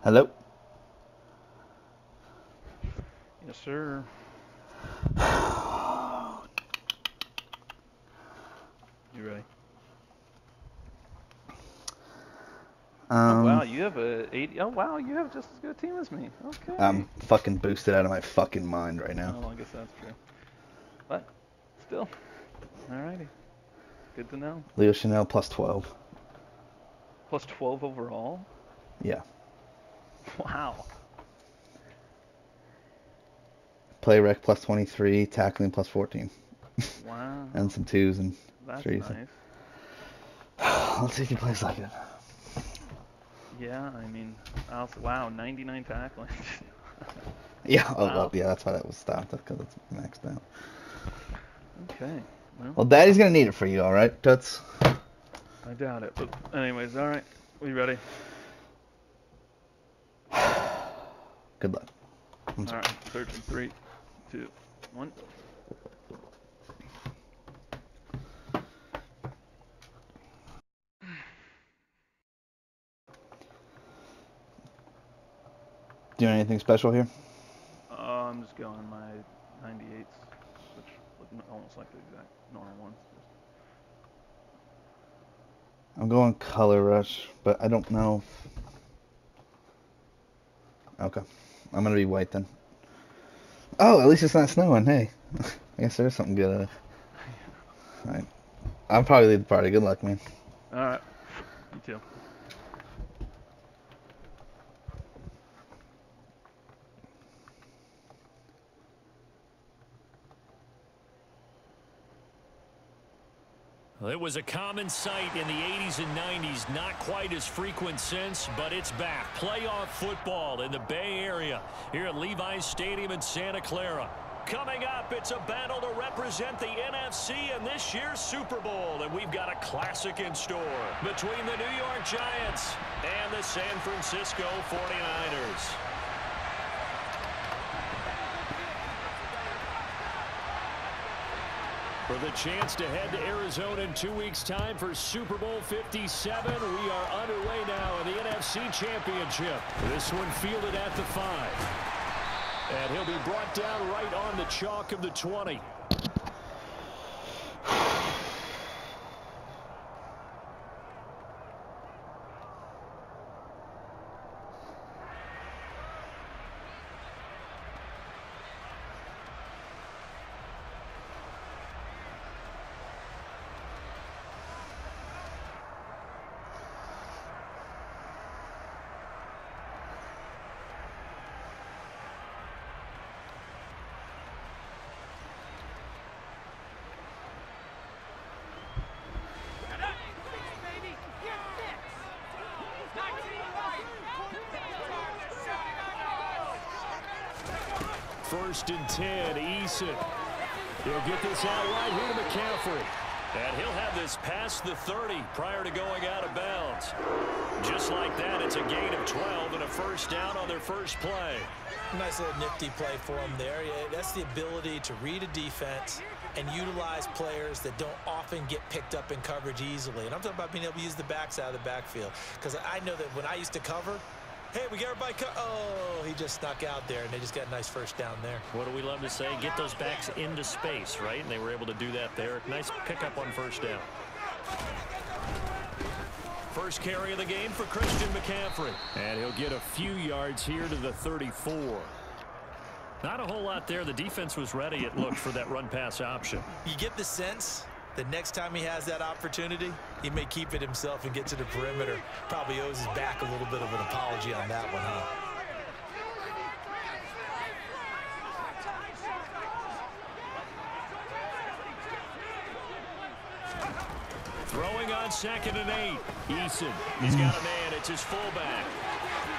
Hello? Yes, sir. You ready? Oh, wow, you have a 80. Oh, wow, you have just as good a team as me. Okay. I'm fucking boosted out of my fucking mind right now. Oh, I guess that's true. But, still. Alrighty. Good to know. Leo Chanel plus 12. Plus 12 overall? Yeah. Wow. Play rec plus 23, tackling plus 14. Wow. And some 2s and That's 3s. Nice. Let's see if he plays like it. Yeah, I mean, wow, 99 tackling. Yeah, oh, Wow. well, yeah, that's why that was stopped, because it's maxed out. Okay. Well, Daddy's gonna need it for you, alright, Toots? I doubt it, but anyways, alright. We ready? Good luck. Alright, searching 3, 2, 1. Doing anything special here? I'm just going my 98s, which look almost like the exact normal ones. I'm going color rush, but I don't know. Okay. I'm gonna be white then. Oh, at least it's not snowing. Hey. I guess there's something good at it. Alright. I'll probably lead the party. Good luck, man. Alright. You too. Well, it was a common sight in the 80s and 90s, not quite as frequent since, but it's back. Playoff football in the Bay Area here at Levi's Stadium in Santa Clara. Coming up, it's a battle to represent the NFC in this year's Super Bowl, and we've got a classic in store between the New York Giants and the San Francisco 49ers. For the chance to head to Arizona in 2 weeks' time for Super Bowl 57, we are underway now in the NFC Championship. This one fielded at the 5. And he'll be brought down right on the chalk of the 20. First and 10, Eason. He'll get this out right here to McCaffrey. And he'll have this past the 30 prior to going out of bounds. Just like that, it's a gain of 12 and a first down on their first play. Nice little nifty play for him there. Yeah, that's the ability to read a defense and utilize players that don't often get picked up in coverage easily. And I'm talking about being able to use the backs out of the backfield. Because I know that when I used to cover, hey, we got everybody oh, he just snuck out there, and they just got a nice first down there. What do we love to say? Get those backs into space, right? And they were able to do that there. Nice pickup on first down. First carry of the game for Christian McCaffrey. And he'll get a few yards here to the 34. Not a whole lot there. The defense was ready, it looked, for that run-pass option. You get the sense that next time he has that opportunity, he may keep it himself and get to the perimeter. Probably owes his back a little bit of an apology on that one, huh? Throwing on 2nd and 8. Eason. He's got a man. It's his fullback.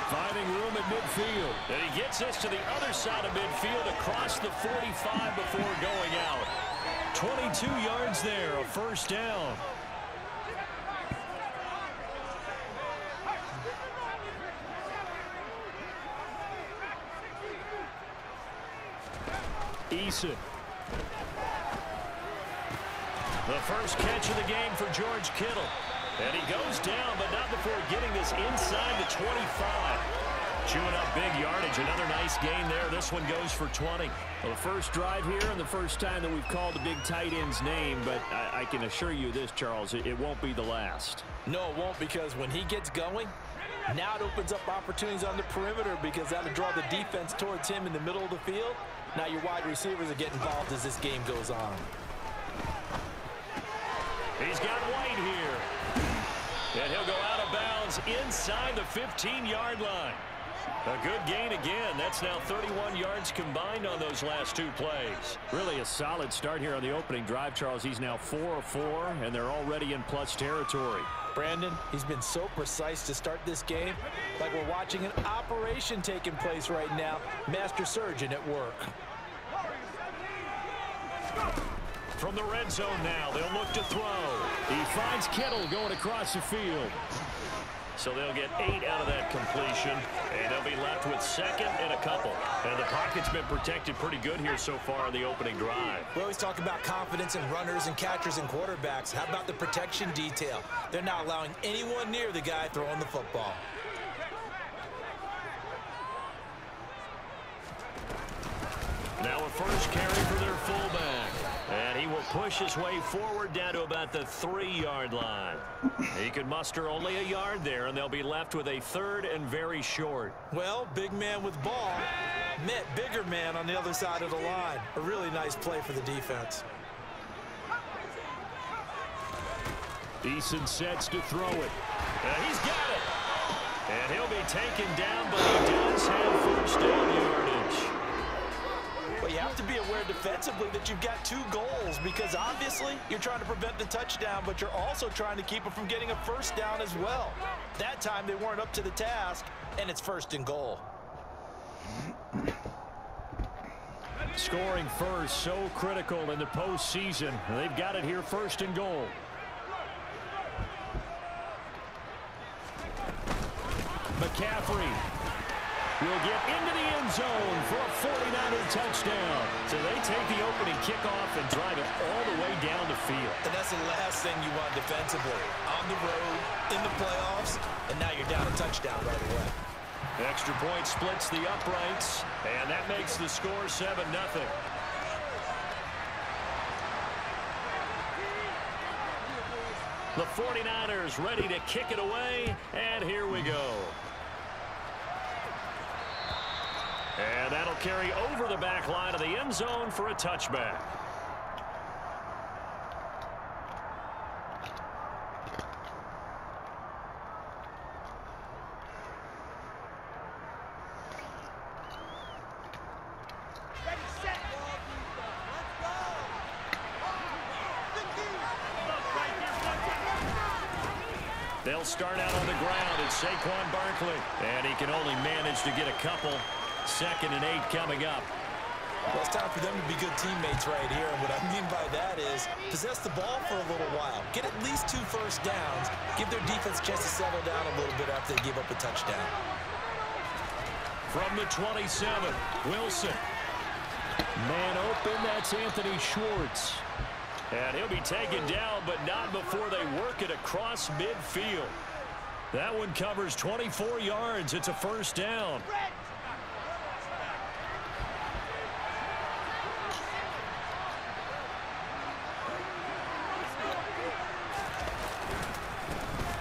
Finding room at midfield. And he gets this to the other side of midfield across the 45 before going out. 22 yards there, a first down. Eason. The first catch of the game for George Kittle. And he goes down, but not before getting this inside the 25. Chewing up big yardage. Another nice gain there. This one goes for 20. Well, the first drive here and the first time that we've called the big tight end's name, but I can assure you this, Charles, it won't be the last. No, it won't, because when he gets going, now it opens up opportunities on the perimeter, because that'll draw the defense towards him in the middle of the field. Now your wide receivers are getting involved as this game goes on. He's got White here. And he'll go out of bounds inside the 15-yard line. A good gain again. That's now 31 yards combined on those last two plays. Really a solid start here on the opening drive, Charles. He's now 4 of 4, and they're already in plus territory. Brandon, he's been so precise to start this game, like we're watching an operation taking place right now. Master surgeon at work. From the red zone now, they'll look to throw. He finds Kittle going across the field. So they'll get 8 out of that completion, and they'll be left with second and a couple. And the pocket's been protected pretty good here so far in the opening drive. We always talk about confidence in runners and catchers and quarterbacks. How about the protection detail? They're not allowing anyone near the guy throwing the football. Now a first carry for their fullback. And he will push his way forward down to about the 3-yard line. He could muster only a yard there, and they'll be left with a third and very short. Well, big man with ball met bigger man on the other side of the line. A really nice play for the defense. Eason sets to throw it. He's got it. And he'll be taken down, but he does have first down yardage. But you have to be aware defensively that you've got 2 goals, because obviously you're trying to prevent the touchdown, but you're also trying to keep it from getting a first down as well. That time they weren't up to the task, and it's first and goal. Scoring first, so critical in the postseason. They've got it here, first and goal. McCaffrey will get into the end zone for a 49er touchdown. So they take the opening kickoff and drive it all the way down the field. And that's the last thing you want defensively. On the road, in the playoffs, and now you're down a touchdown right away. Extra point splits the uprights, and that makes the score 7-0. The 49ers ready to kick it away, and here we go. And that'll carry over the back line of the end zone for a touchback. They'll start out on the ground. It's Saquon Barkley, and he can only manage to get a couple. 2nd and 8 coming up. Well, it's time for them to be good teammates right here. And what I mean by that is possess the ball for a little while. Get at least 2 first downs. Give their defense a chance to settle down a little bit after they give up a touchdown. From the 27, Wilson. Man open, that's Anthony Schwartz. And he'll be taken down, but not before they work it across midfield. That one covers 24 yards. It's a first down.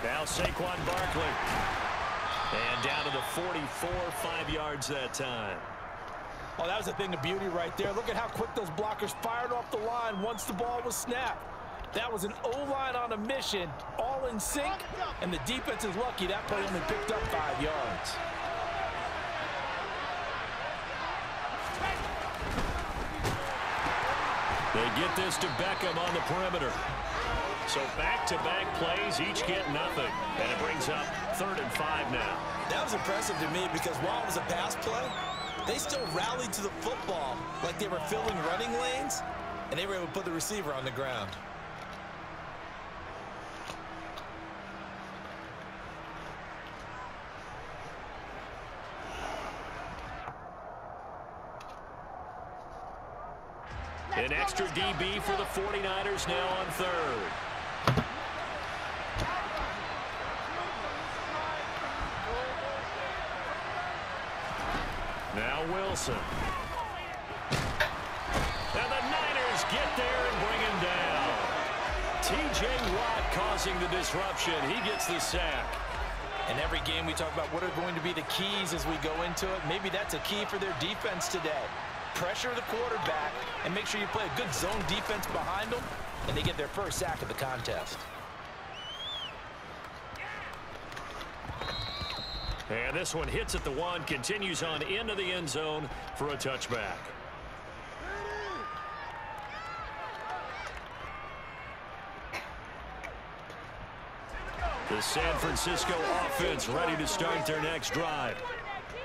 Now Saquon Barkley. And down to the 44, 5 yards that time. Oh, that was a thing of beauty right there. Look at how quick those blockers fired off the line once the ball was snapped. That was an O-line on a mission, all in sync, and the defense is lucky that play only picked up 5 yards. They get this to Beckham on the perimeter. So back-to-back plays, each get nothing. And it brings up 3rd and 5 now. That was impressive to me because while it was a pass play, they still rallied to the football like they were filling running lanes, and they were able to put the receiver on the ground. An extra DB for the 49ers now on 3rd. Wilson. And the Niners get there and bring him down. T.J. Watt causing the disruption. He gets the sack. In every game we talk about what are going to be the keys as we go into it. Maybe that's a key for their defense today. Pressure the quarterback and make sure you play a good zone defense behind them, and they get their first sack of the contest. And this one hits at the 1, continues on into the end zone for a touchback. The San Francisco offense ready to start their next drive.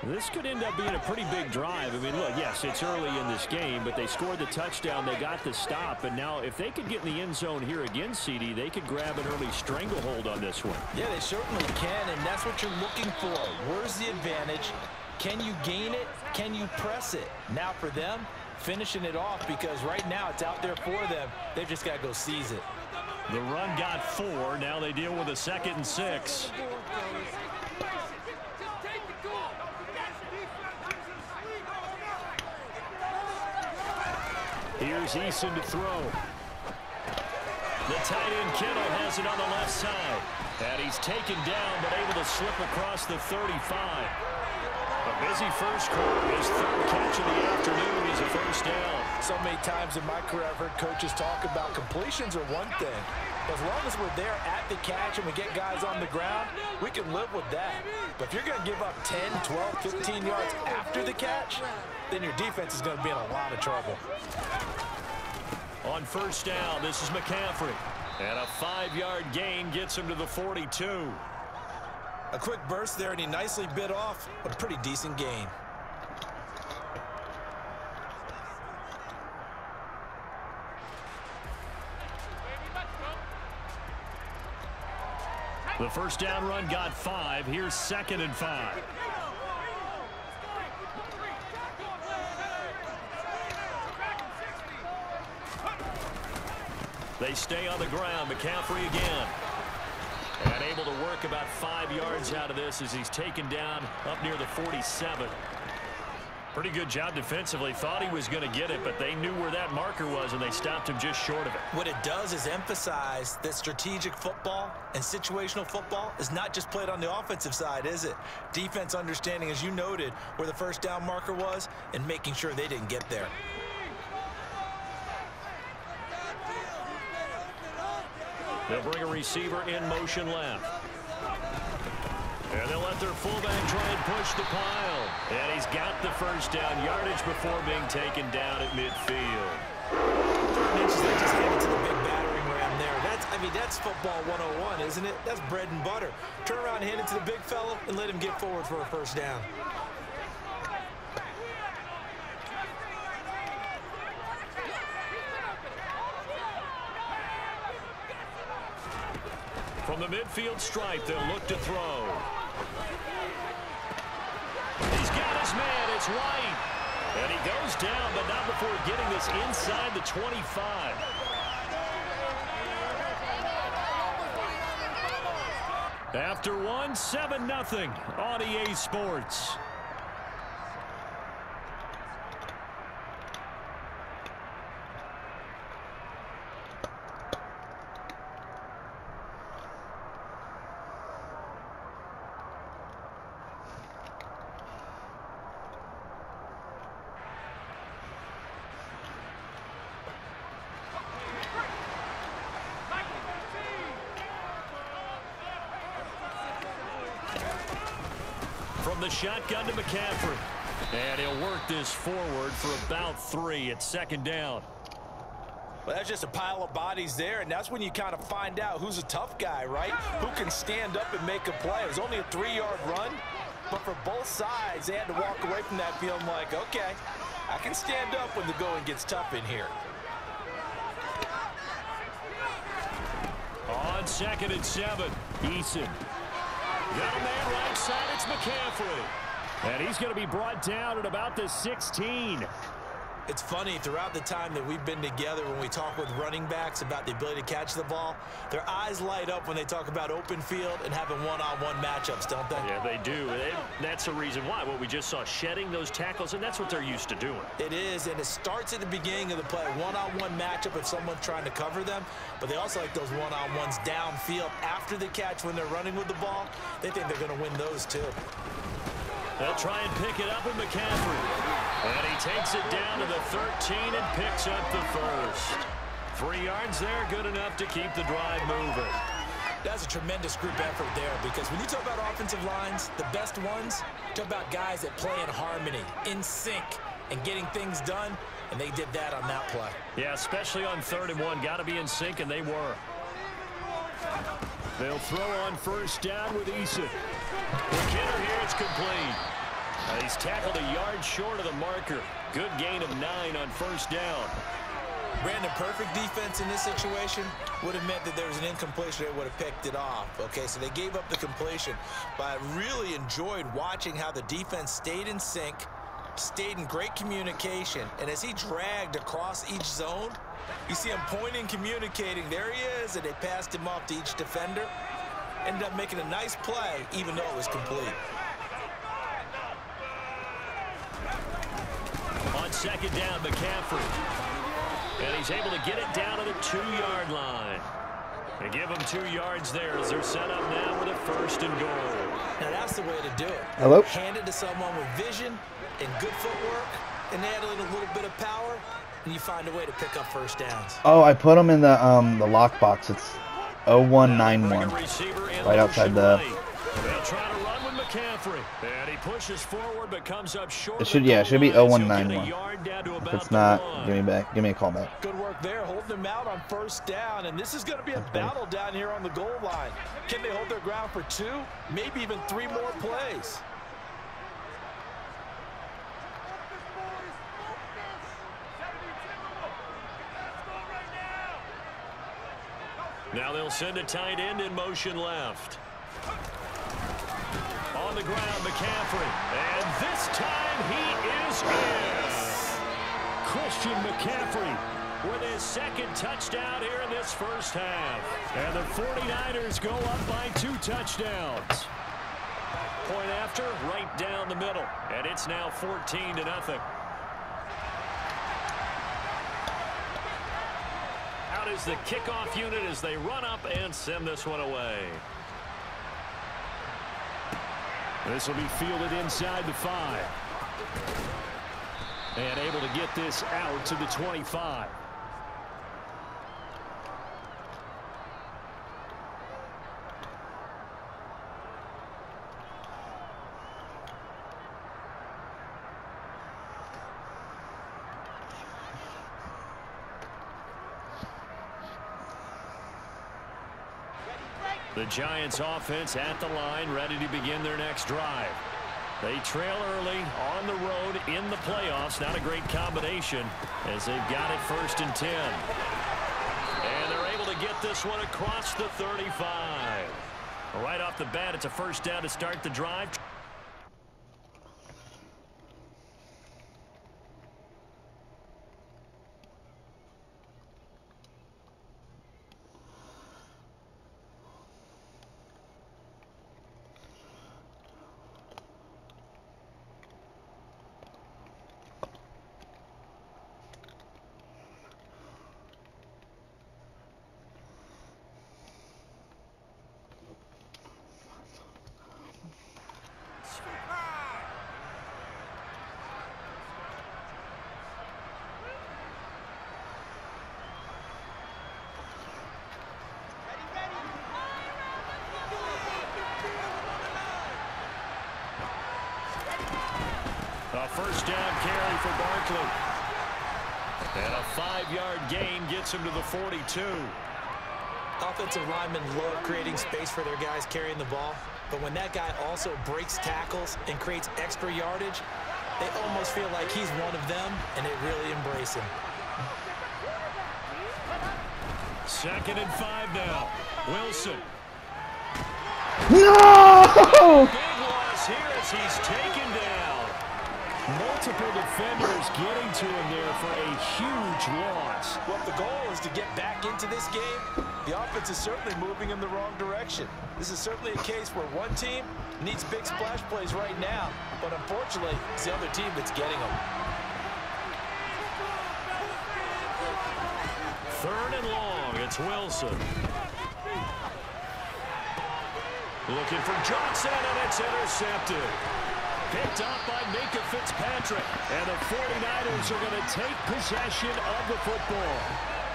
This could end up being a pretty big drive. I mean, look, yes, it's early in this game, but they scored the touchdown. They got the stop. And now if they could get in the end zone here again, CD, they could grab an early stranglehold on this one. Yeah, they certainly can, and that's what you're looking for. Where's the advantage? Can you gain it? Can you press it? Now for them, finishing it off, because right now it's out there for them. They've just got to go seize it. The run got 4. Now they deal with a 2nd and 6. Here's Eason to throw. The tight end Kittle has it on the left side. And he's taken down, but able to slip across the 35. A busy first quarter. His 3rd catch of the afternoon is a first down. So many times in my career I've heard coaches talk about completions are one thing. As long as we're there at the catch and we get guys on the ground, we can live with that. But if you're going to give up 10, 12, 15 yards after the catch, then your defense is going to be in a lot of trouble. On first down, this is McCaffrey. And a 5-yard gain gets him to the 42. A quick burst there, and he nicely bit off a pretty decent gain. The first down run got 5. Here's 2nd and 5. They stay on the ground. McCaffrey again. And able to work about 5 yards out of this as he's taken down up near the 47. Pretty good job defensively. Thought he was going to get it, but they knew where that marker was, and they stopped him just short of it. What it does is emphasize that strategic football and situational football is not just played on the offensive side, is it? Defense understanding, as you noted, where the first down marker was and making sure they didn't get there. They'll bring a receiver in motion left. And they'll let their fullback try and push the pile. And he's got the first down yardage before being taken down at midfield. 3 inches, they just gave it to the big battering ram there. That's football 101, isn't it? That's bread and butter. Turn around, hand it to the big fella, and let him get forward for a first down. From the midfield stripe, they'll look to throw. He's got his man. It's White. And he goes down, but not before getting this inside the 25. After one, 7-0 on EA Sports. From the shotgun to McCaffrey. And he'll work this forward for about 3 at 2nd down. Well, that's just a pile of bodies there, and that's when you kind of find out who's a tough guy, right? Who can stand up and make a play. It was only a 3-yard run, but for both sides, they had to walk away from that feeling like, okay, I can stand up when the going gets tough in here. On 2nd and 7, Eason. Got a man right side, it's McCaffrey. And he's going to be brought down at about the 16. It's funny, throughout the time that we've been together, when we talk with running backs about the ability to catch the ball, their eyes light up when they talk about open field and having one-on-one matchups, don't they? Yeah, they do. That's the reason why. What we just saw, shedding those tackles, and that's what they're used to doing. It is, and it starts at the beginning of the play, one-on-one matchup if someone's trying to cover them, but they also like those one-on-ones downfield after the catch when they're running with the ball. They think they're going to win those too. They'll try and pick it up with McCaffrey. And he takes it down to the 13 and picks up the first. 3 yards there, good enough to keep the drive moving. That's a tremendous group effort there, because when you talk about offensive lines, the best ones, talk about guys that play in harmony, in sync, and getting things done, and they did that on that play. Yeah, especially on 3rd and 1. Got to be in sync, and they were. They'll throw on first down with Eason. McKinnon here, it's complete. He's tackled a yard short of the marker. Good gain of 9 on first down. Brandon, perfect defense in this situation would have meant that there was an incompletion. They would have picked it off. Okay, so they gave up the completion. But I really enjoyed watching how the defense stayed in sync, stayed in great communication. And as he dragged across each zone, you see him pointing, communicating. There he is, and they passed him off to each defender. Ended up making a nice play, even though it was complete. On 2nd down, McCaffrey. And he's able to get it down to the 2-yard line. They give him 2 yards there as they're set up now with a 1st and goal. Now that's the way to do it. Hello? Hand it to someone with vision and good footwork, and add a little bit of power, and you find a way to pick up first downs. Oh, I put them in the lock box. It's 0191. Right outside the... They'll try to run with McCaffrey. And he pushes forward but comes up short. It should be 0191. If it's not, give me a call back. Good work there, holding him out on first down, and this is going to be a battle down here on the goal line. Can they hold their ground for 2, maybe even 3 more plays? Now they'll send a tight end in motion left. On the ground, McCaffrey. And this time he is in. Christian McCaffrey with his 2nd touchdown here in this first half. And the 49ers go up by 2 touchdowns. Point after, right down the middle. And it's now 14-0. Out is the kickoff unit as they run up and send this one away. This will be fielded inside the 5. And able to get this out to the 25. The Giants offense at the line, ready to begin their next drive. They trail early on the road in the playoffs. Not a great combination as they've got it 1st and 10. And they're able to get this one across the 35. Right off the bat, it's a first down to start the drive. A first down carry for Barkley. And a 5-yard gain gets him to the 42. Offensive linemen love creating space for their guys carrying the ball. But when that guy also breaks tackles and creates extra yardage, they almost feel like he's one of them, and they really embrace him. 2nd and 5 now. Wilson. No! Big loss here as he's taken down. Multiple defenders getting to him there for a huge loss. Well, if the goal is to get back into this game, the offense is certainly moving in the wrong direction. This is certainly a case where one team needs big splash plays right now, but unfortunately, it's the other team that's getting them. Third and long, it's Wilson. Looking for Johnson, and it's intercepted. Picked up by Minka Fitzpatrick. And the 49ers are going to take possession of the football.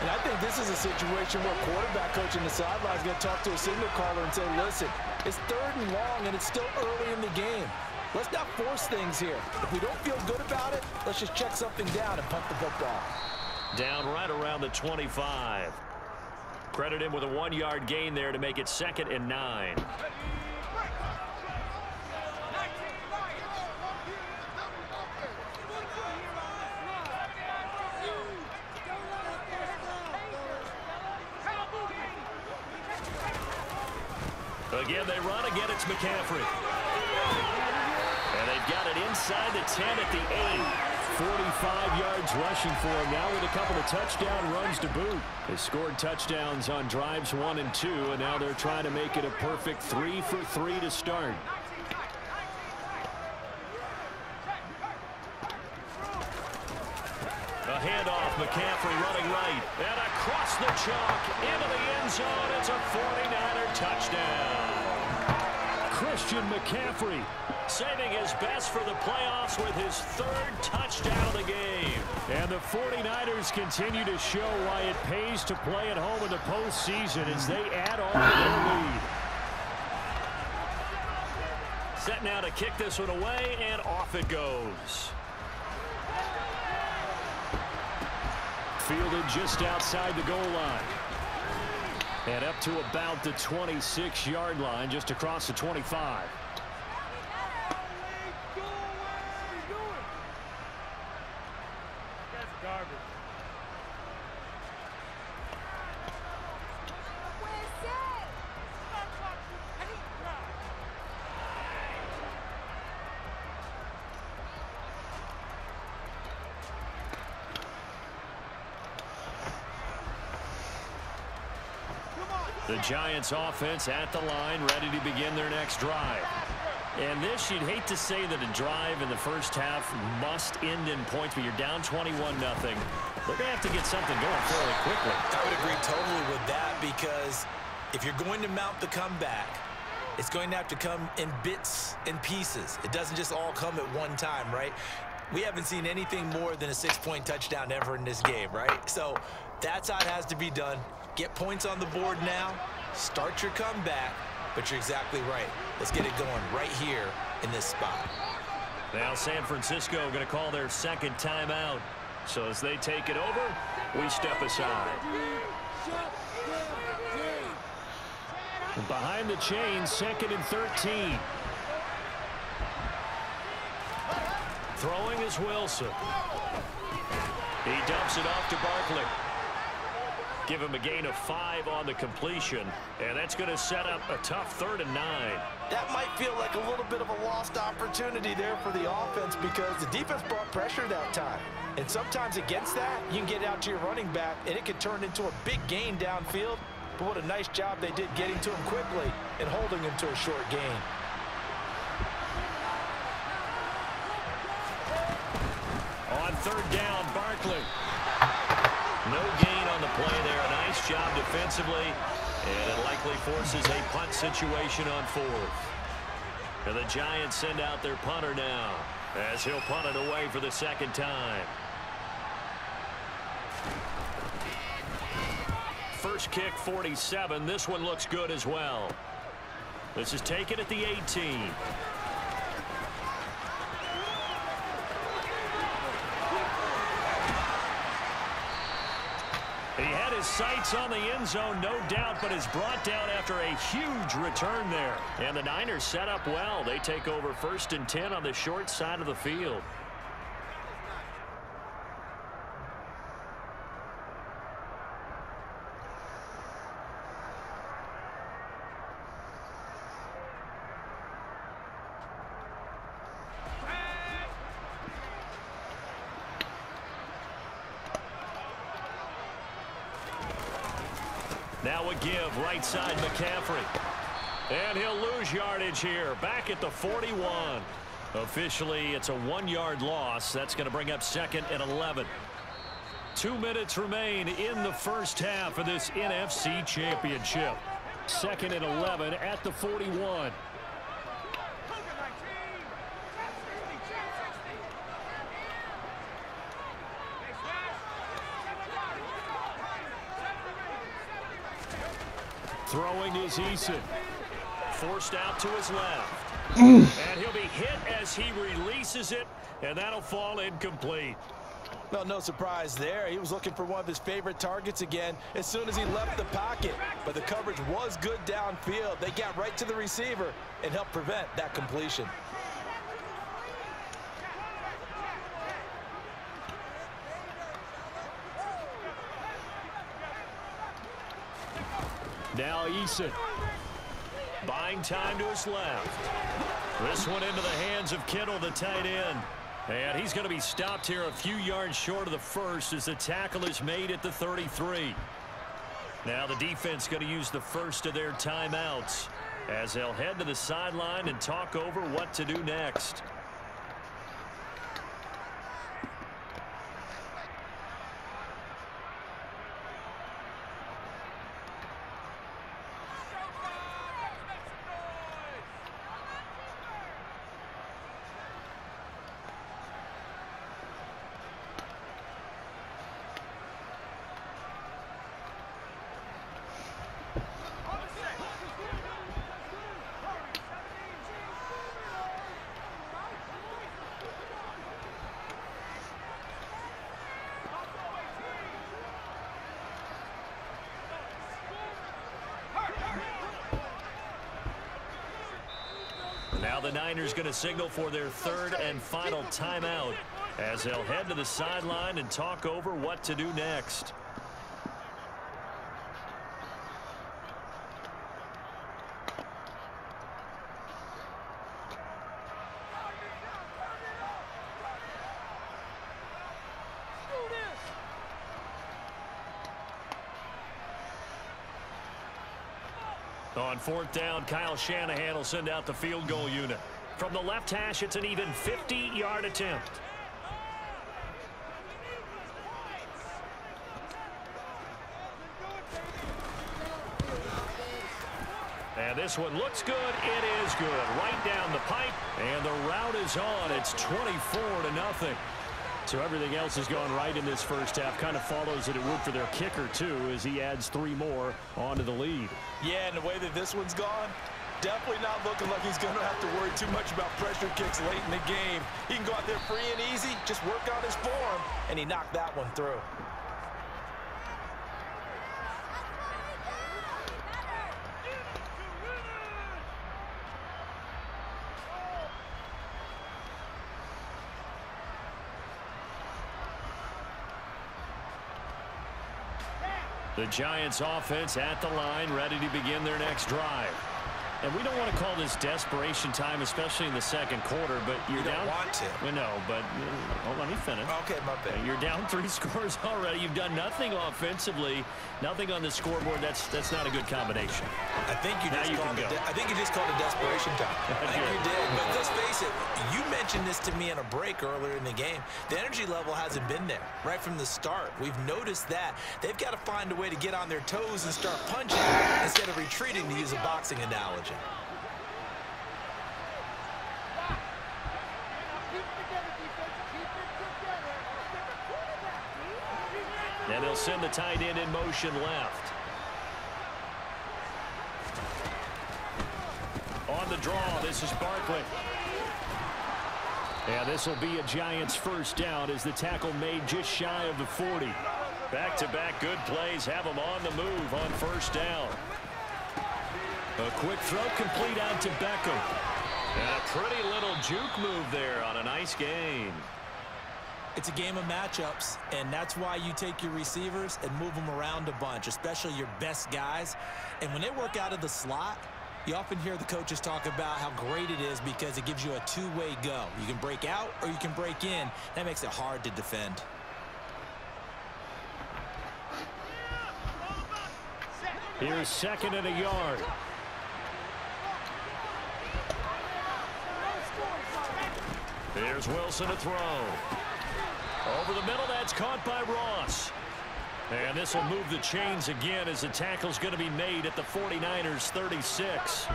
And I think this is a situation where quarterback coach in the sideline is going to talk to a signal caller and say, listen, it's third and long, and it's still early in the game. Let's not force things here. If we don't feel good about it, let's just check something down and punt the football. Down right around the 25. Credit him with a 1-yard gain there to make it 2nd and 9. Again, they run. Again, it's McCaffrey. And they've got it inside the 10 at the 8. 45 yards rushing for him now with a couple of touchdown runs to boot. They scored touchdowns on drives 1 and 2, and now they're trying to make it a perfect 3 for 3 to start. A handoff, McCaffrey running right, and across the chalk into the end zone. It's a 49er touchdown. Christian McCaffrey saving his best for the playoffs with his 3rd touchdown of the game. And the 49ers continue to show why it pays to play at home in the postseason as they add on to their lead. Set now to kick this one away, and off it goes. Fielded just outside the goal line. And up to about the 26-yard line, just across the 25. The Giants offense at the line, ready to begin their next drive. And this, you'd hate to say that a drive in the first half must end in points, but you're down 21-0. They're going to have to get something going fairly quickly. I would agree totally with that, because if you're going to mount the comeback, it's going to have to come in bits and pieces. It doesn't just all come at one time, right? We haven't seen anything more than a 6-point touchdown ever in this game, right? So that's how it has to be done. Get points on the board now, start your comeback, but you're exactly right. Let's get it going right here in this spot. Now San Francisco going to call their 2nd timeout. So as they take it over, we step aside. Behind the chains, 2nd and 13. Throwing is Wilson. He dumps it off to Barkley. Give him a gain of 5 on the completion, and that's going to set up a tough 3rd and 9. That might feel like a little bit of a lost opportunity there for the offense, because the defense brought pressure that time. And sometimes against that, you can get out to your running back, and it can turn into a big gain downfield. But what a nice job they did getting to him quickly and holding him to a short gain. On 3rd down, Barkley. No gain on the play there. A nice job defensively, and it likely forces a punt situation on 4th. And the Giants send out their punter now, as he'll punt it away for the 2nd time. First kick, 47. This one looks good as well. This is taken at the 18. He had his sights on the end zone, no doubt, but is brought down after a huge return there. And the Niners set up well. They take over 1st and 10 on the short side of the field. Now a give right side McCaffrey. And he'll lose yardage here. Back at the 41. Officially, it's a 1-yard loss. That's going to bring up 2nd and 11. 2 minutes remain in the first half of this NFC Championship. 2nd and 11 at the 41. Throwing is Eason. Forced out to his left. And he'll be hit as he releases it, and that'll fall incomplete. Well, no surprise there. He was looking for one of his favorite targets again as soon as he left the pocket. But the coverage was good downfield. They got right to the receiver and helped prevent that completion. Now Eason. Buying time to his left. This one into the hands of Kittle, the tight end. And he's going to be stopped here a few yards short of the first as the tackle is made at the 33. Now the defense going to use the first of their timeouts as they'll head to the sideline and talk over what to do next. Now the Niners going to signal for their 3rd and final timeout as they'll head to the sideline and talk over what to do next. On 4th down, Kyle Shanahan will send out the field goal unit. From the left hash, it's an even 50-yard attempt. And this one looks good. It is good. Right down the pipe. And the route is on. It's 24-0. So everything else has gone right in this first half. Kind of follows that it would for their kicker, too, as he adds 3 more onto the lead. Yeah, and the way that this one's gone, definitely not looking like he's going to have to worry too much about pressure kicks late in the game. He can go out there free and easy, just work on his form, and he knocked that one through. The Giants offense at the line, ready to begin their next drive. And we don't want to call this desperation time, especially in the second quarter, but you're down. You don't want to. We know, but let me finish. Okay, my bad. You're down 3 scores already. You've done nothing offensively, nothing on the scoreboard. That's not a good combination. I think you just called it desperation time. I think you did. But let's face it, you mentioned this to me in a break earlier in the game. The energy level hasn't been there right from the start. We've noticed that. They've got to find a way to get on their toes and start punching instead of retreating, to use a boxing analogy. And they'll send the tight end in motion left. On the draw, this is Barkley. And this will be a Giants first down as the tackle made just shy of the 40. Back-to-back good plays have them on the move on first down. A quick throw complete out to Beckham. And a pretty little juke move there on a nice gain. It's a game of matchups, and that's why you take your receivers and move them around a bunch, especially your best guys. And when they work out of the slot, you often hear the coaches talk about how great it is because it gives you a two-way go. You can break out or you can break in. That makes it hard to defend. Here's 2nd and a yard. Here's Wilson to throw. Over the middle, that's caught by Ross. And this will move the chains again as the tackle's going to be made at the 49ers 36.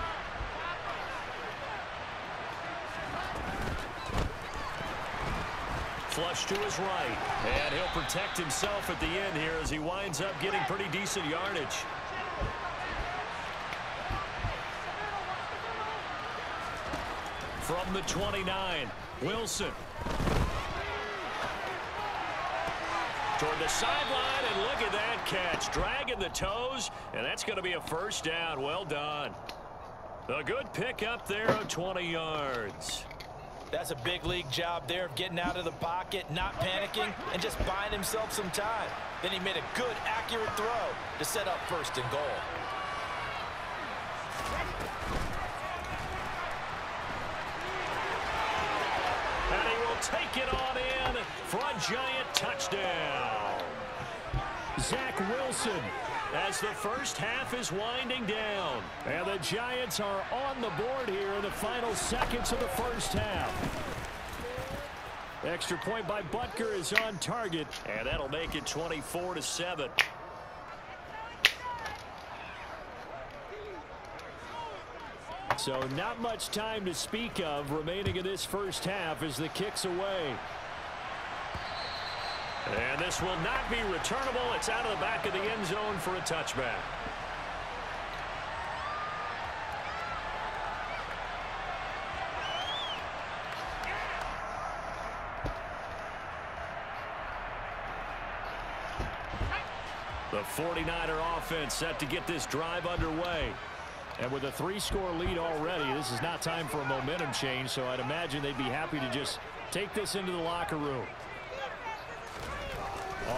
Flush to his right. And he'll protect himself at the end here as he winds up getting pretty decent yardage. From the 29, Wilson. Toward the sideline, and look at that catch. Dragging the toes, and that's going to be a first down. Well done. A good pick up there of 20 yards. That's a big league job there of getting out of the pocket, not panicking, and just buying himself some time. Then he made a good, accurate throw to set up 1st and goal. And he will take it on in for a giant touchdown. Zach Wilson as the first half is winding down. And the Giants are on the board here in the final seconds of the first half. Extra point by Butker is on target, and that'll make it 24-7. So not much time to speak of remaining in this first half as the kick's away. And this will not be returnable. It's out of the back of the end zone for a touchback. The 49er offense set to get this drive underway. And with a 3-score lead already, this is not time for a momentum change, so I'd imagine they'd be happy to just take this into the locker room.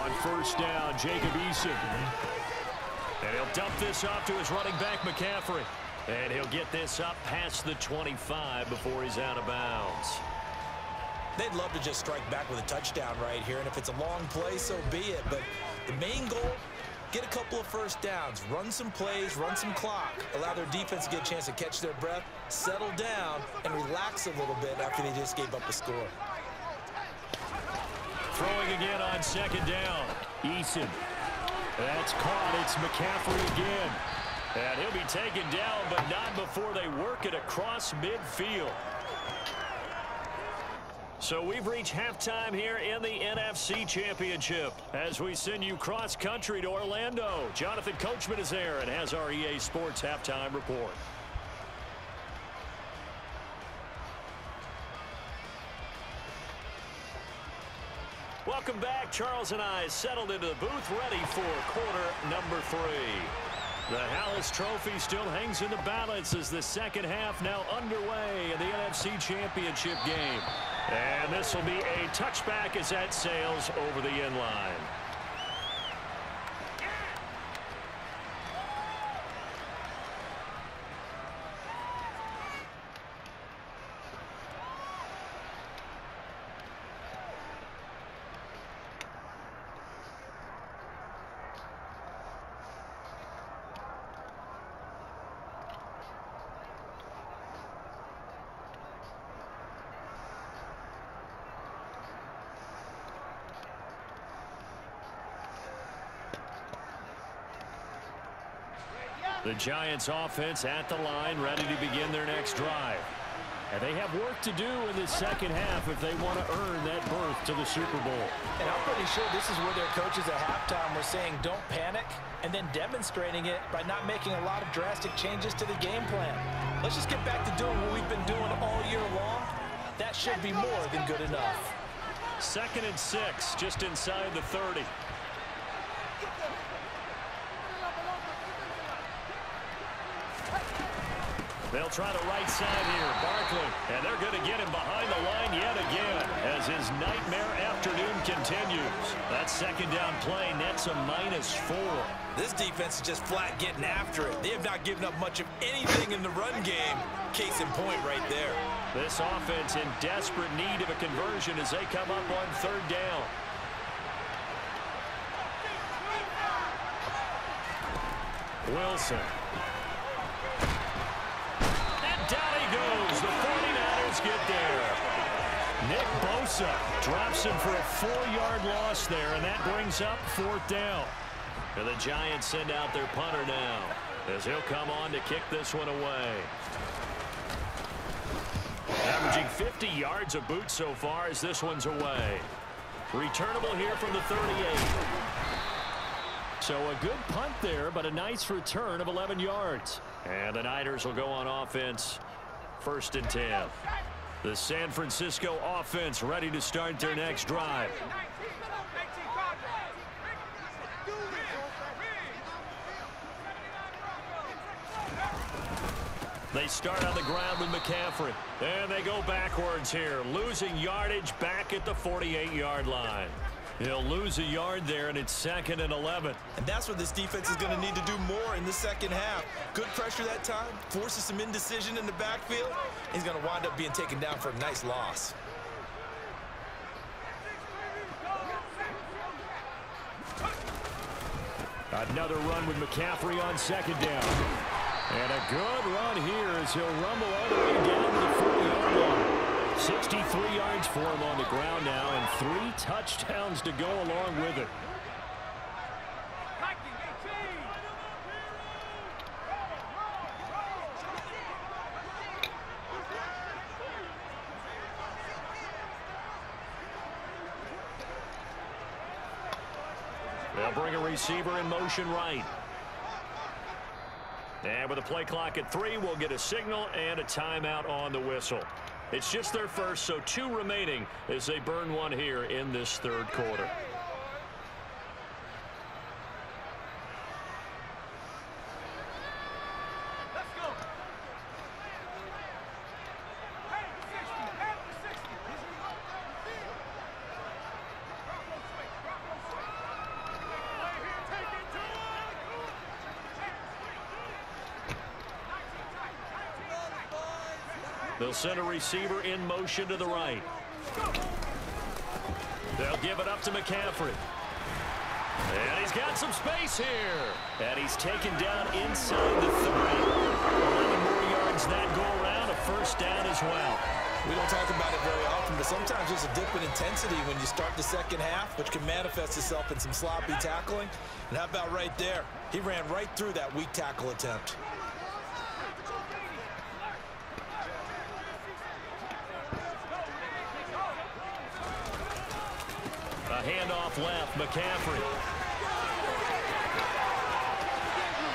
On first down, Jacob Eason. And he'll dump this off to his running back, McCaffrey. And he'll get this up past the 25 before he's out of bounds. They'd love to just strike back with a touchdown right here, and if it's a long play, so be it. But the main goal, get a couple of first downs, run some plays, run some clock, allow their defense to get a chance to catch their breath, settle down, and relax a little bit after they just gave up a score. Throwing again on 2nd down. Eason. That's caught. It's McCaffrey again. And he'll be taken down, but not before they work it across midfield. So we've reached halftime here in the NFC Championship as we send you cross-country to Orlando. Jonathan Coachman is there and has our EA Sports halftime report. Welcome back. Charles and I settled into the booth ready for quarter number 3. The Hallis Trophy still hangs in the balance as the second half now underway in the NFC Championship game. And this will be a touchback as that sails over the end line. The Giants offense at the line, ready to begin their next drive. And they have work to do in the second half if they want to earn that berth to the Super Bowl. And I'm pretty sure this is where their coaches at halftime were saying don't panic, and then demonstrating it by not making a lot of drastic changes to the game plan. Let's just get back to doing what we've been doing all year long. That should be more than good enough. 2nd and 6, just inside the 30. They'll try the right side here. Barkley. And they're going to get him behind the line yet again as his nightmare afternoon continues. That 2nd down play nets a -4. This defense is just flat getting after it. They have not given up much of anything in the run game. Case in point right there. This offense in desperate need of a conversion as they come up on 3rd down. Wilson. And down he goes. The 49ers get there. Nick Bosa drops him for a 4-yard loss there, and that brings up 4th down. And the Giants send out their punter now, as he'll come on to kick this one away. Averaging 50 yards a boot so far as this one's away. Returnable here from the 38. So a good punt there, but a nice return of 11 yards. And the Niners will go on offense, 1st and 10. The San Francisco offense ready to start their next drive. They start on the ground with McCaffrey. And they go backwards here, losing yardage back at the 48-yard line. He'll lose a yard there, and it's 2nd and 11. And that's what this defense is going to need to do more in the second half. Good pressure that time, forces some indecision in the backfield. He's going to wind up being taken down for a nice loss. Another run with McCaffrey on 2nd down. And a good run here as he'll rumble all the way down to the 40-yard line. 63 yards for him on the ground now, and 3 touchdowns to go along with it. They'll bring a receiver in motion right. And with a play clock at 3, we'll get a signal and a timeout on the whistle. It's just their first, so 2 remaining as they burn one here in this 3rd quarter. They'll send a receiver in motion to the right. They'll give it up to McCaffrey. And he's got some space here. And he's taken down inside the 30. 11 more yards that go around, a 1st down as well. We don't talk about it very often, but sometimes there's a dip in intensity when you start the second half, which can manifest itself in some sloppy tackling. And how about right there? He ran right through that weak tackle attempt. Handoff left, McCaffrey.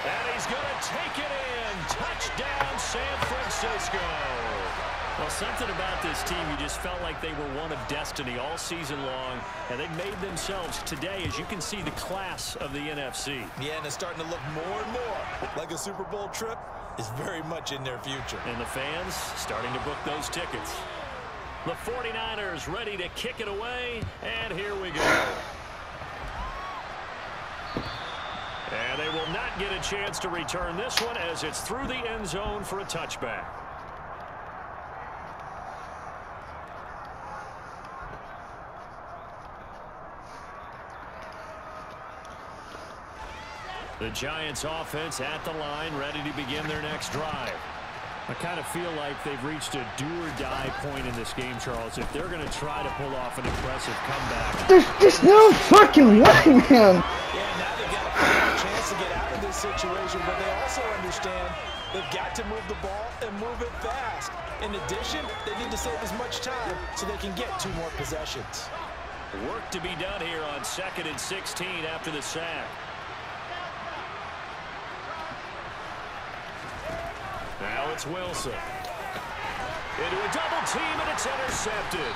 And he's going to take it in. Touchdown, San Francisco. Well, something about this team, you just felt like they were one of destiny all season long, and they've made themselves today, as you can see, the class of the NFC. Yeah, and it's starting to look more and more like a Super Bowl trip is very much in their future. And the fans starting to book those tickets. The 49ers ready to kick it away, and here we go. And they will not get a chance to return this one as it's through the end zone for a touchback. The Giants offense at the line, ready to begin their next drive. I kind of feel like they've reached a do-or-die point in this game, Charles. If they're going to try to pull off an impressive comeback. There's just no fucking way, man. Yeah, now they've got a chance to get out of this situation, but they also understand they've got to move the ball and move it fast. In addition, they need to save as much time so they can get 2 more possessions. Work to be done here on 2nd and 16 after the sack. Now it's Wilson. Into a double team, and it's intercepted.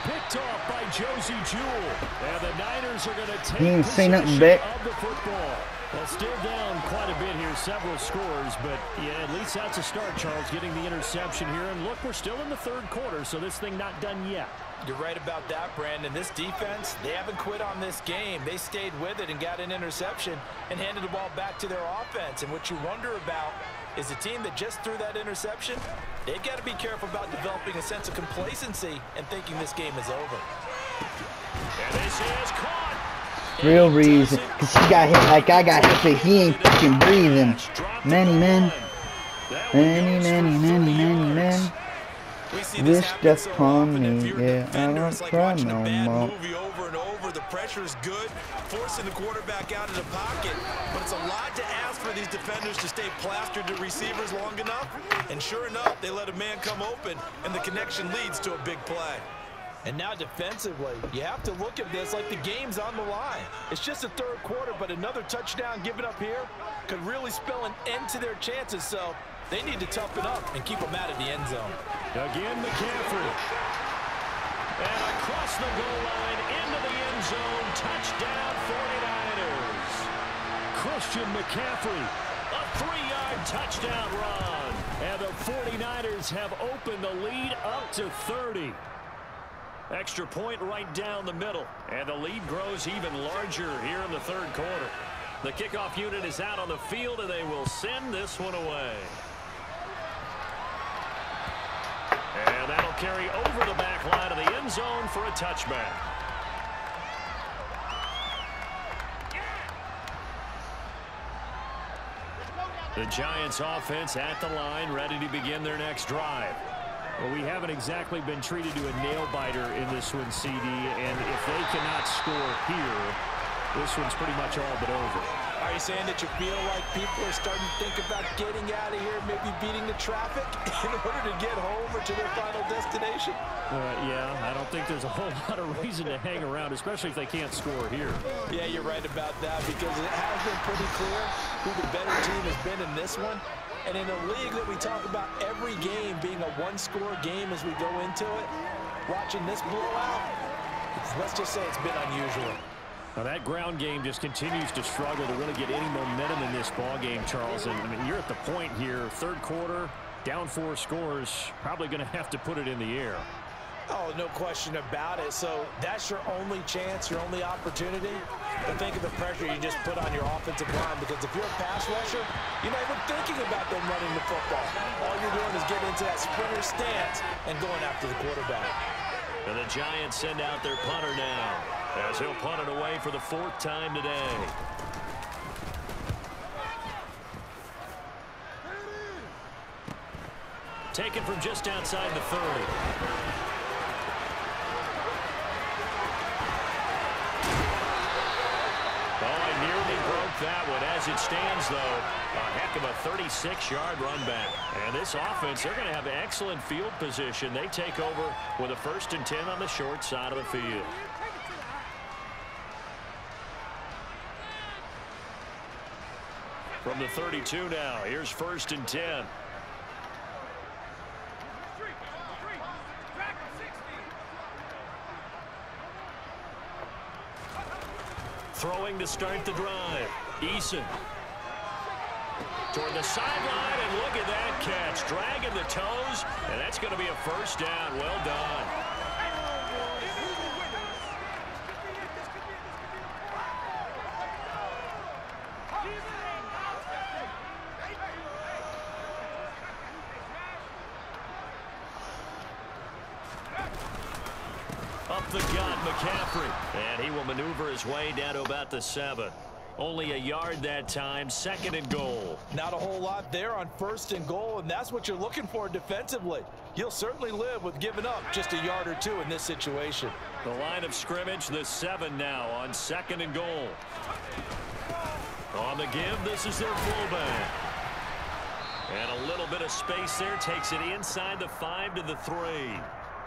Picked off by Josie Jewell. And the Niners are going to take possession of the football. Well, still down quite a bit here, several scores, but yeah, at least that's a start, Charles, getting the interception here. And look, we're still in the 3rd quarter, so this thing not done yet. You're right about that, Brandon. This defense, they haven't quit on this game. They stayed with it and got an interception and handed the ball back to their offense. And what you wonder about is the team that just threw that interception, they've got to be careful about developing a sense of complacency and thinking this game is over. And this is caught. Real reason. Because he got hit like I got hit, but he ain't fucking breathing. Many men. Many. Wish death upon me. Yeah, I don't cry no more. The pressure is good, forcing the quarterback out of the pocket, but it's a lot to ask for these defenders to stay plastered to receivers long enough, and sure enough, they let a man come open, and the connection leads to a big play. And now defensively, you have to look at this like the game's on the line. It's just the third quarter, but another touchdown given up here could really spell an end to their chances, so they need to toughen up and keep them out of the end zone. Again, McCaffrey. And across the goal line, into the end zone, touchdown 49ers. Christian McCaffrey, a 3-yard touchdown run. And the 49ers have opened the lead up to 30. Extra point right down the middle. And the lead grows even larger here in the third quarter. The kickoff unit is out on the field, and they will send this one away. And that'll carry over the back line of the end zone for a touchback. The Giants offense at the line, ready to begin their next drive. Well, we haven't exactly been treated to a nail-biter in this one, CD, and if they cannot score here, this one's pretty much all but over. Are you saying that you feel like people are starting to think about getting out of here, maybe beating the traffic in order to get home or to their final destination? Yeah, I don't think there's a whole lot of reason to hang around, especially if they can't score here. Yeah, you're right about that, because it has been pretty clear who the better team has been in this one. And in a league that we talk about every game being a one-score game as we go into it, watching this blowout, let's just say it's been unusual. Now that ground game just continues to struggle to really get any momentum in this ball game, Charles. And I mean, you're at the point here, third quarter, down 4 scores, probably going to have to put it in the air. Oh, no question about it. So that's your only chance, your only opportunity. But think of the pressure you just put on your offensive line, because if you're a pass rusher, you're not even thinking about them running the football. All you're doing is getting into that sprinter stance and going after the quarterback. And the Giants send out their punter now, as he'll punt it away for the 4th time today. Taken from just outside the 30. That one. As it stands, though, a heck of a 36-yard run back. And this offense, they're going to have excellent field position. They take over with a 1st and 10 on the short side of the field. From the 32 now, here's 1st and 10. Throwing to start the drive. Eason. Toward the sideline, and look at that catch. Dragging the toes, and that's going to be a 1st down. Well done. Up the gut, McCaffrey. And he will maneuver his way down to about the 7. Only a yard that time, 2nd and goal. Not a whole lot there on 1st and goal, and that's what you're looking for defensively. You'll certainly live with giving up just a yard or 2 in this situation. The line of scrimmage, the 7 now on 2nd and goal. On the give, this is their fullback. And a little bit of space there, takes it inside the 5 to the 3.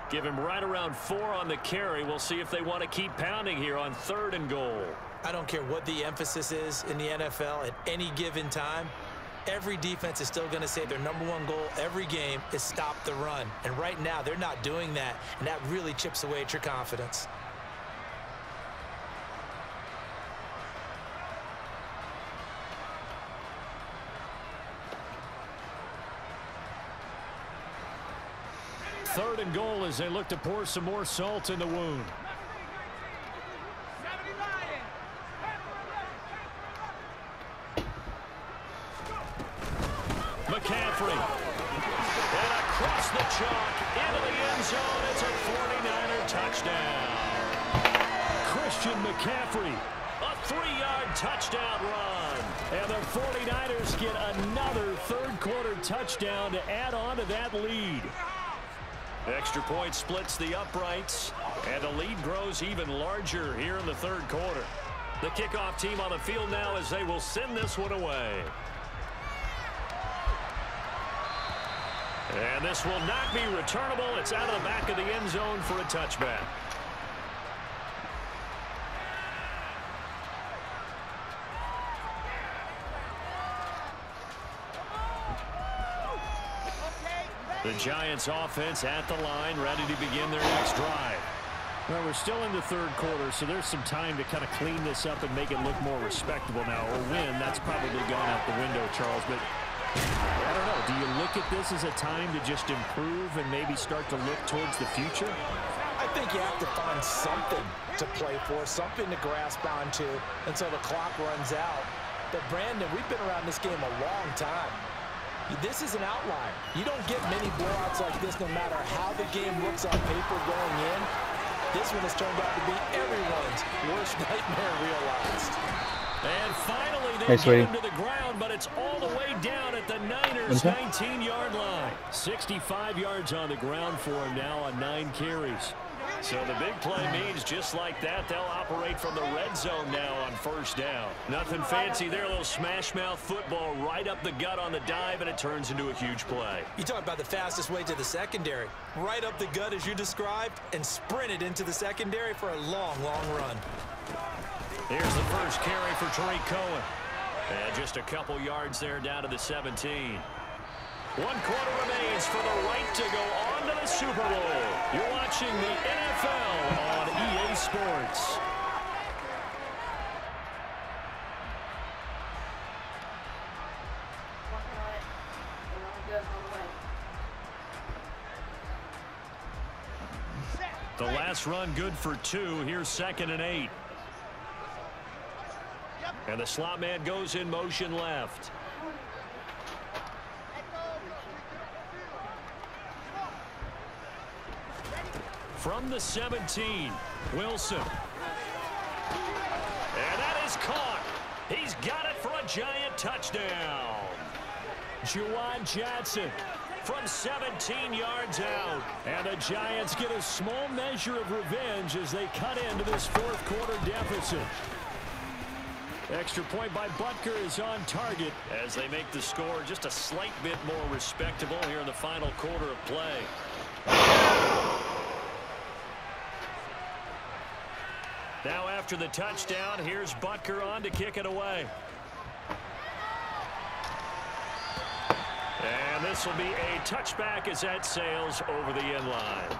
Give him right around 4 on the carry. We'll see if they want to keep pounding here on 3rd and goal. I don't care what the emphasis is in the NFL at any given time. Every defense is still going to say their #1 goal every game is stop the run. And right now, they're not doing that, and that really chips away at your confidence. Third and goal as they look to pour some more salt in the wound. McCaffrey. And across the chalk into the end zone. It's a 49er touchdown. Christian McCaffrey A 3-yard touchdown run. And the 49ers get another third-quarter touchdown to add on to that lead. Extra point splits the uprights, and the lead grows even larger here in the third quarter. The kickoff team on the field now as they will send this one away. And this will not be returnable. It's out of the back of the end zone for a touchback. The Giants offense at the line, ready to begin their next drive. Well, we're still in the third quarter, so there's some time to kind of clean this up and make it look more respectable now. Or win, that's probably gone out the window, Charles. But I don't know. Do you look at this as a time to just improve and maybe start to look towards the future? I think you have to find something to play for, something to grasp onto until the clock runs out. But, Brandon, we've been around this game a long time. This is an outlier. You don't get many blowouts like this no matter how the game looks on paper going in. This one has turned out to be everyone's worst nightmare realized. And finally they get him to the ground, but it's all the way down at the Niners' 19-yard line. 65 yards on the ground for him now on 9 carries. So the big play means just like that, they'll operate from the red zone now on first down. Nothing fancy there, a little smash mouth football right up the gut on the dive, and it turns into a huge play. You talk about the fastest way to the secondary. Right up the gut as you described, and sprinted into the secondary for a long, long run. Here's the first carry for Tariq Cohen. And just a couple yards there down to the 17. 1 quarter remains for the right to go on to the Super Bowl. You're watching the NFL on EA Sports. The last run good for 2. Here's 2nd and 8. And the slot man goes in motion left. From the 17, Wilson. And that is caught. He's got it for a giant touchdown. Juwan Johnson from 17 yards out. And the Giants get a small measure of revenge as they cut into this fourth quarter deficit. Extra point by Butker is on target as they make the score just a slight bit more respectable here in the final quarter of play. Now after the touchdown, here's Butker on to kick it away. And this will be a touchback as that sails over the end line.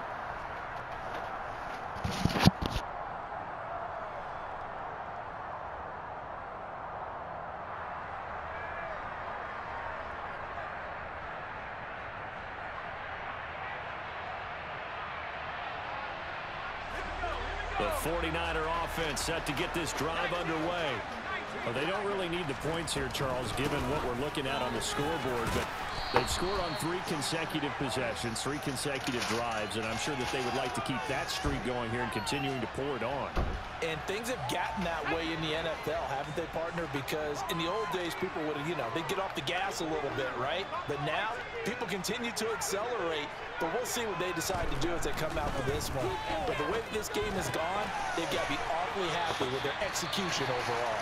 The 49er offense set to get this drive underway. Well, they don't really need the points here, Charles, given what we're looking at on the scoreboard. But they've scored on 3 consecutive possessions, 3 consecutive drives, and I'm sure that they would like to keep that streak going here and continuing to pour it on. And things have gotten that way in the NFL, haven't they, partner? Because in the old days, people would, they'd get off the gas a little bit, right? But now, people continue to accelerate. But we'll see what they decide to do as they come out with this one. But the way this game has gone, they've got to be awfully happy with their execution overall.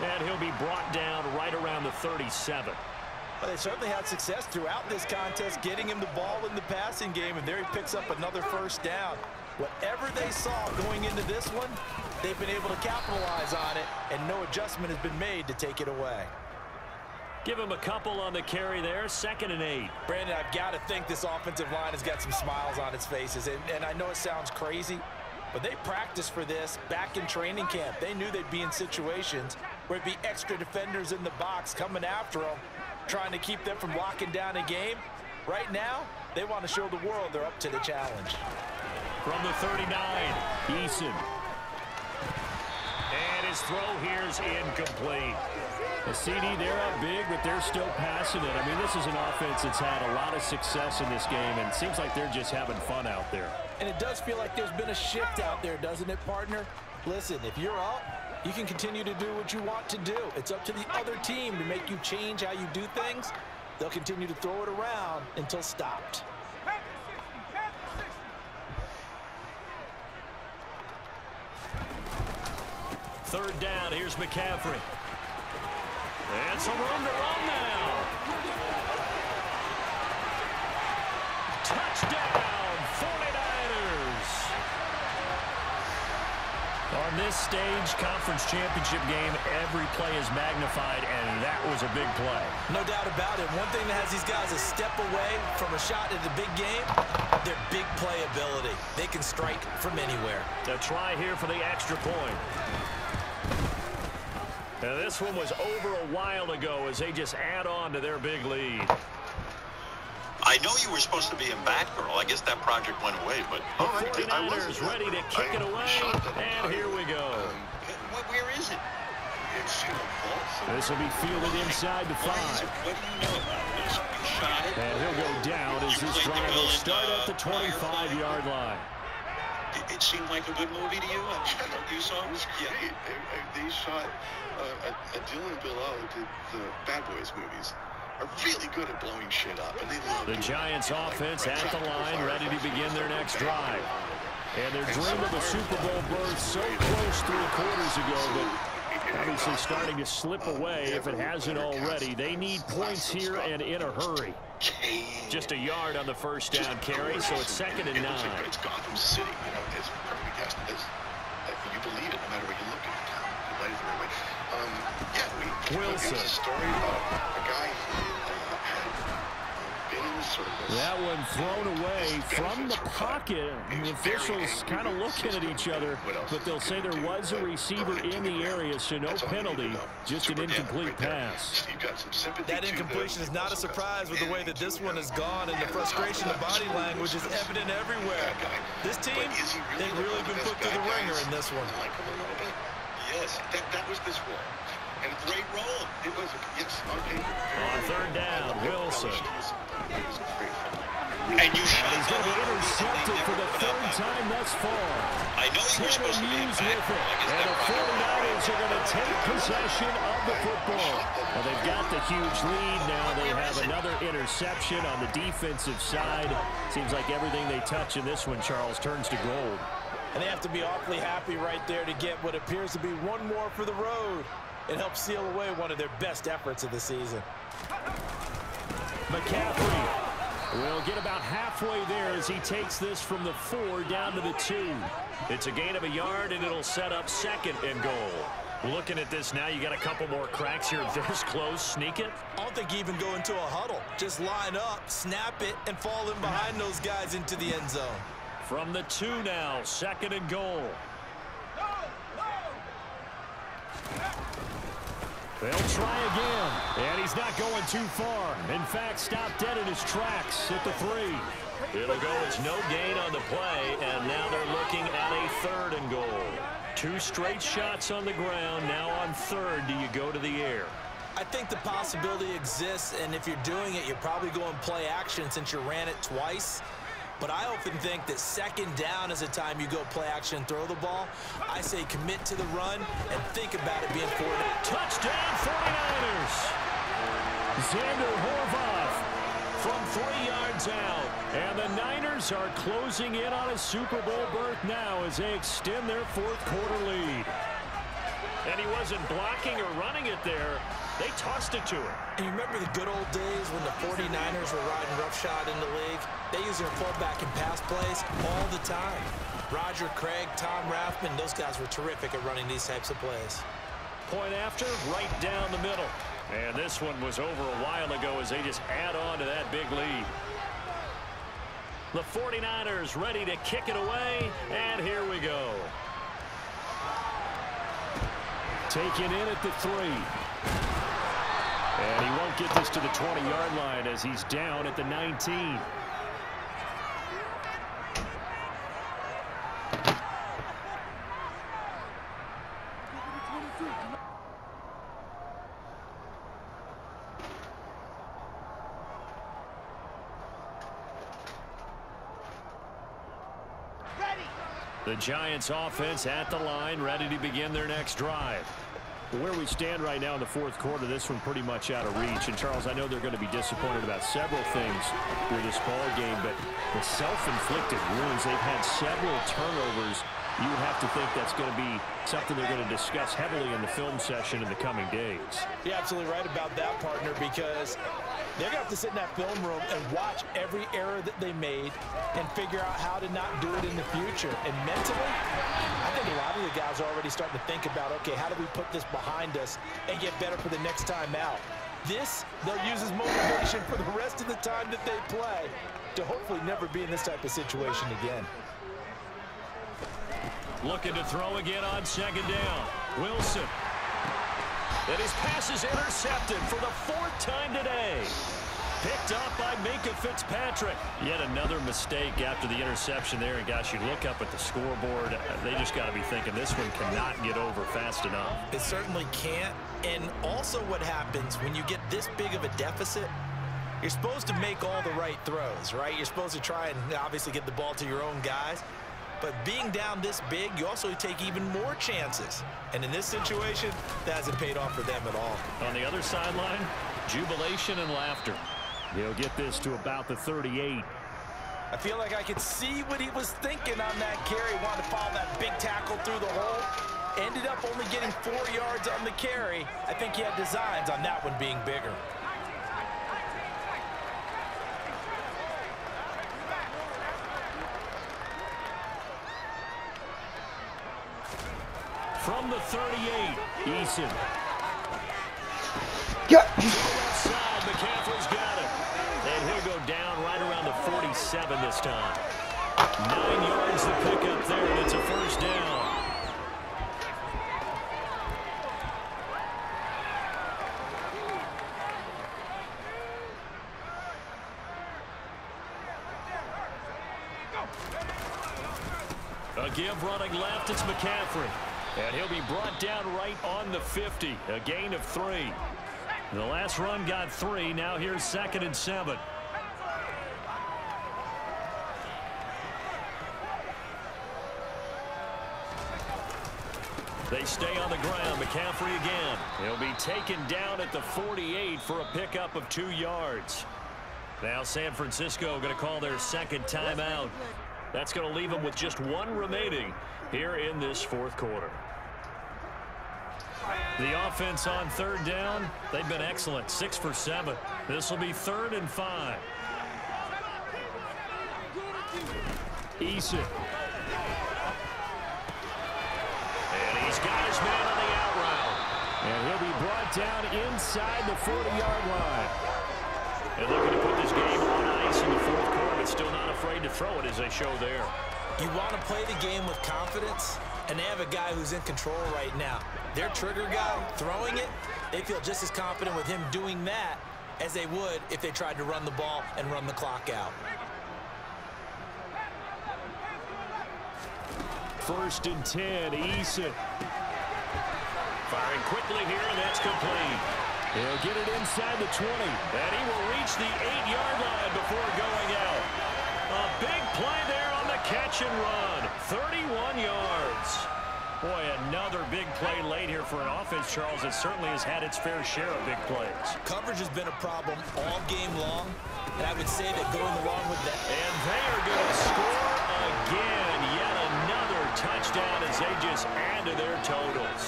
And he'll be brought down right around the 37. Well, they certainly had success throughout this contest, getting him the ball in the passing game, and there he picks up another first down. Whatever they saw going into this one, they've been able to capitalize on it, and no adjustment has been made to take it away. Give him a couple on the carry there, 2nd and 8. Brandon, I've got to think this offensive line has got some smiles on its faces, and I know it sounds crazy, but they practiced for this back in training camp. They knew they'd be in situations where it'd be extra defenders in the box coming after them, trying to keep them from locking down a game. Right now, they want to show the world they're up to the challenge. From the 39, Eason. And his throw here is incomplete. The CD, they're up big, but they're still passing it. I mean, this is an offense that's had a lot of success in this game, and it seems like they're just having fun out there. And it does feel like there's been a shift out there, doesn't it, partner? Listen, if you're up, you can continue to do what you want to do. It's up to the other team to make you change how you do things. They'll continue to throw it around until stopped. Third down, here's McCaffrey. And some room to run now. Touchdown, 49ers. On this stage, conference championship game, every play is magnified, and that was a big play. No doubt about it. One thing that has these guys a step away from a shot at the big game, their big play ability. They can strike from anywhere. A try here for the extra point. Now this one was over a while ago as they just add on to their big lead. I know you were supposed to be in Batgirl. I guess that project went away, but... The 49ers ready to kick it away, and here we go. Where is it? It's this will be fielded inside the 5. What do you know about this? You shot it? And he'll go down as this drive will start at the 25-yard line. It seemed like a good movie to you? You saw it? Yeah, they shot a Dylan Bilal did the Bad Boys movies. Are really good at blowing shit up, and they love the Giants offense at the line, ready to begin their next drive. And their dream of a Super Bowl berth so close 3 quarters ago, but obviously starting to slip away if it hasn't already. They need points here and in a hurry. Just a yard on the first down carry, so it's 2nd and 9. It's Gotham City, you know, it's perfect cast. You believe it no matter where you look at the town. You light it the right way. Wilson. It was a story about a guy who had been in the service. That one thrown away from the pocket. The officials kind of looking at each other, but they'll say there was a receiver in the area, so no penalty, just an incomplete pass. That incompletion is not a surprise with the way that this one has gone, and the frustration, the body language is evident everywhere. This team, they've really been put through the ringer in this one. Yes, that was this one. And a great roll. It was, yes, okay. On 3rd down, Wilson. And you shot he's going to be intercepted for the 3rd time thus far. I know you were supposed to be in Batgirl. And the 49ers are going to take possession of the football. Well, they've got the huge lead now. They have another interception on the defensive side. Seems like everything they touch in this one, Charles, turns to gold. And they have to be awfully happy right there to get what appears to be one more for the road. It helps seal away one of their best efforts of the season. McCaffrey will get about halfway there as he takes this from the 4 down to the 2. It's a gain of a yard, and it'll set up 2nd and goal. Looking at this now, you got a couple more cracks here. This close, sneak it. I don't think you even go into a huddle. Just line up, snap it, and fall in behind those guys into the end zone. From the 2 now, 2nd and goal. They'll try again, and he's not going too far. In fact, stopped dead in his tracks at the 3. It'll go, it's no gain on the play, and now they're looking at a 3rd and goal. 2 straight shots on the ground, now on 3rd, do you go to the air? I think the possibility exists, and if you're doing it, you're probably going play action since you ran it twice. But I often think that 2nd down is a time you go play action and throw the ball. I say commit to the run and think about it being 4 down. Touchdown 49ers! Xander Horvath from 3 yards out. And the Niners are closing in on a Super Bowl berth now as they extend their 4th quarter lead. And he wasn't blocking or running it there. They tossed it to him. And you remember the good old days when the 49ers were riding roughshod in the league? They use their fullback and pass plays all the time. Roger Craig, Tom Rathman, those guys were terrific at running these types of plays. Point after, right down the middle. And this one was over a while ago as they just add on to that big lead. The 49ers ready to kick it away, and here we go. Taken in at the 3. And he won't get this to the 20-yard line as he's down at the 19. The Giants offense at the line, ready to begin their next drive. Where we stand right now in the fourth quarter, this one pretty much out of reach. And, Charles, I know they're going to be disappointed about several things with this ball game, but the self-inflicted wounds, they've had several turnovers. You would have to think that's going to be something they're going to discuss heavily in the film session in the coming days. You're absolutely right about that, partner, because they're going to have to sit in that film room and watch every error that they made and figure out how to not do it in the future. And mentally, I think a lot of the guys are already starting to think about, okay, how do we put this behind us and get better for the next time out? This, they'll use as motivation for the rest of the time that they play to hopefully never be in this type of situation again. Looking to throw again on second down. Wilson. And his pass is intercepted for the fourth time today. Picked up by Minkah Fitzpatrick. Yet another mistake after the interception there. And, gosh, you look up at the scoreboard. They just got to be thinking this one cannot get over fast enough. It certainly can't. And also what happens when you get this big of a deficit, you're supposed to make all the right throws, right? You're supposed to try and obviously get the ball to your own guys. But being down this big, you also take even more chances. And in this situation, that hasn't paid off for them at all. On the other sideline, jubilation and laughter. He'll get this to about the 38. I feel like I could see what he was thinking on that carry. Wanted to follow that big tackle through the hole. Ended up only getting 4 yards on the carry. I think he had designs on that one being bigger. From the 38, Eason. Yeah. Outside, McCaffrey's got it. And he'll go down right around the 47 this time. 9 yards to pick up there, and it's a first down. A give running left, it's McCaffrey. And he'll be brought down right on the 50. A gain of 3. The last run got 3. Now here's 2nd and 7. They stay on the ground. McCaffrey again. He'll be taken down at the 48 for a pickup of 2 yards. Now San Francisco going to call their second timeout. That's going to leave them with just 1 remaining here in this fourth quarter. The offense on 3rd down, they've been excellent, 6 for 7. This will be 3rd and 5. Eason. And he's got his man on the out route. And he'll be brought down inside the 40-yard line. And looking to put this game on ice in the fourth quarter, but still not afraid to throw it as they show there. You want to play the game with confidence, and they have a guy who's in control right now. Their trigger guy throwing it, they feel just as confident with him doing that as they would if they tried to run the ball and run the clock out. 1st and 10, Eason. Firing quickly here, and that's complete. He'll get it inside the 20, and he will reach the 8-yard line before going out. A big play there on the catch and run. 31 yards. Boy, another big play late here for an offense, Charles, that certainly has had its fair share of big plays. Coverage has been a problem all game long, and I would say that going along with that. And they are going to score again. Yet another touchdown as they just add to their totals.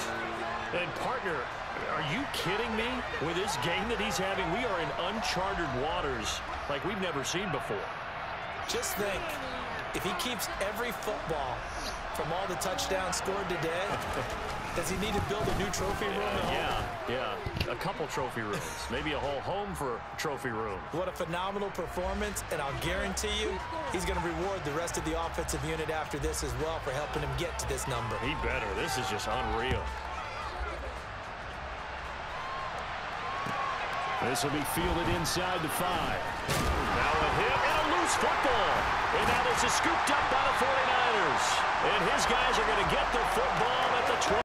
And, partner, are you kidding me? With this game that he's having, we are in uncharted waters like we've never seen before. Just think, if he keeps every football from all the touchdowns scored today, does he need to build a new trophy room at home? Yeah. A couple trophy rooms. Maybe a whole home for trophy room. What a phenomenal performance, and I'll guarantee you he's going to reward the rest of the offensive unit after this as well for helping him get to this number. He better. This is just unreal. This will be fielded inside the 5. Now a hit and a loose football. And now this is scooped up by the 49ers. And his guys are going to get the football at the 20.